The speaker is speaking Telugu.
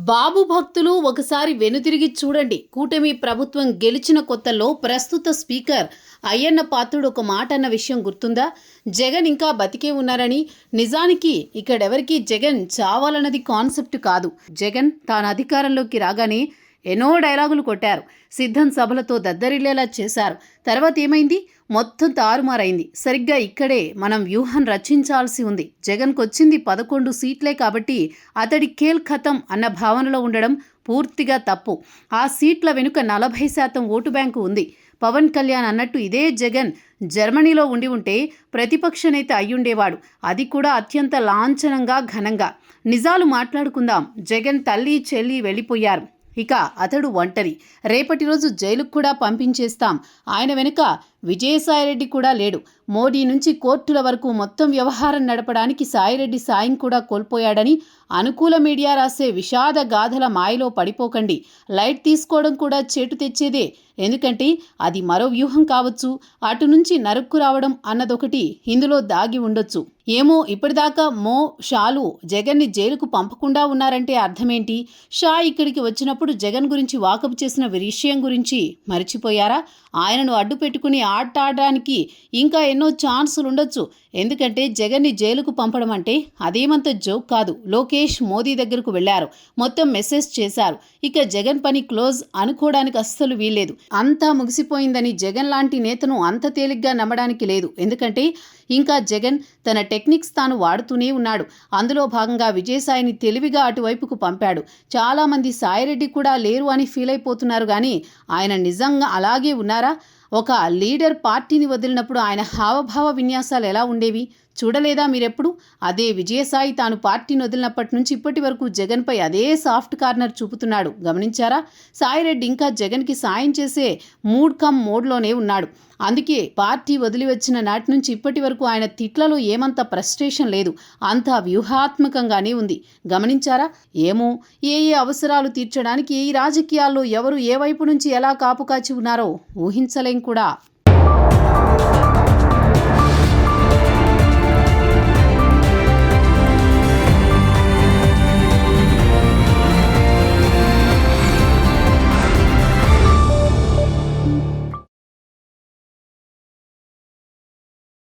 బాబు భక్తులు ఒకసారి వెనుతిరిగి చూడండి. కూటమి ప్రభుత్వం గెలిచిన కొత్తలో ప్రస్తుత స్పీకర్ అయ్యన్న పాత్రుడు ఒక మాట అన్న విషయం గుర్తుందా? జగన్ ఇంకా బతికే ఉన్నారని. నిజానికి ఇక్కడెవరికి జగన్ చావాలన్నది కాన్సెప్ట్ కాదు. జగన్ తాను అధికారంలోకి రాగానే ఎన్నో డైలాగులు కొట్టారు. సిద్ధం సభలతో దద్దరిల్లేలా చేశారు. తర్వాత ఏమైంది? మొత్తం తారుమారైంది. సరిగ్గా ఇక్కడే మనం వ్యూహం రచించాల్సి ఉంది. జగన్కు వచ్చింది 11 సీట్లే కాబట్టి అతడి ఖేల్ ఖతం అన్న భావనలో ఉండడం పూర్తిగా తప్పు. ఆ సీట్ల వెనుక 40% ఓటు బ్యాంకు ఉంది. పవన్ కళ్యాణ్ అన్నట్టు ఇదే జగన్ జర్మనీలో ఉండి ఉంటే ప్రతిపక్ష నేత అయ్యుండేవాడు. అది కూడా అత్యంత లాంఛనంగా, ఘనంగా. నిజాలు మాట్లాడుకుందాం. జగన్ తల్లి చెల్లి వెళ్ళిపోయారు. ఇక అతడు ఒంటరి. రేపటి రోజు జైలుకు కూడా పంపించేస్తాం. ఆయన వెనుక విజయసాయిరెడ్డి కూడా లేడు. మోడీ నుంచి కోర్టుల వరకు మొత్తం వ్యవహారం నడపడానికి సాయిరెడ్డి సాయం కూడా కోల్పోయాడని అనుకూల మీడియా రాసే విషాద గాథల మాయలో పడిపోకండి. లైట్ తీసుకోవడం కూడా చేటు తెచ్చేదే. ఎందుకంటే అది మరో వ్యూహం కావచ్చు. అటు నుంచి నరుక్కు రావడం అన్నదొకటి ఇందులో దాగి ఉండొచ్చు. ఏమో ఇప్పటిదాకా షాలు జగన్ని జైలుకు పంపకుండా ఉన్నారంటే అర్థమేంటి? షా ఇక్కడికి వచ్చినప్పుడు జగన్ గురించి వాకపు చేసిన విషయం గురించి మర్చిపోయారా? ఆయనను అడ్డు పెట్టుకుని ఆడడానికి ఇంకా ఎన్నో ఛాన్సులు ఉండొచ్చు. ఎందుకంటే జగన్ని జైలుకు పంపడం అంటే అదేమంత జోక్ కాదు. లోకేష్ మోదీ దగ్గరకు వెళ్లారు. మొత్తం మెసేజ్ చేశారు. ఇక జగన్ పని క్లోజ్ అనుకోవడానికి అస్సలు వీల్లేదు. అంతా ముగిసిపోయిందని జగన్ లాంటి నేతను అంత తేలిగ్గా నమ్మడానికి లేదు. ఎందుకంటే ఇంకా జగన్ తన టెక్నిక్స్ తాను వాడుతూనే ఉన్నాడు. అందులో భాగంగా విజయసాయిని తెలివిగా అటువైపుకు పంపాడు. చాలామంది సాయిరెడ్డి కూడా లేరు అని ఫీల్ అయిపోతున్నారు. కానీ ఆయన నిజంగా అలాగే ఉన్నారా? ఒక లీడర్ పార్టీని వదిలినప్పుడు ఆయన హావభావ విన్యాసాలు ఎలా ఉండేవి చూడలేదా మీరెప్పుడు? అదే విజయసాయి తాను పార్టీని వదిలినప్పటి నుంచి ఇప్పటి వరకు జగన్పై అదే సాఫ్ట్ కార్నర్ చూపుతున్నాడు. గమనించారా? సాయిరెడ్డి ఇంకా జగన్కి సాయం చేసే మోడ్లోనే ఉన్నాడు. అందుకే పార్టీ వదిలి వచ్చిన నాటి నుంచి ఇప్పటి వరకు ఆయన తిట్లలో ఏమంత ఫ్రస్ట్రేషన్ లేదు. అంతా వ్యూహాత్మకంగానే ఉంది. గమనించారా? ఏమో ఏ అవసరాలు తీర్చడానికి ఈ రాజకీయాల్లో ఎవరు ఏ వైపు నుంచి ఎలా కాపుకాచి ఉన్నారో ఊహించలేం కూడా.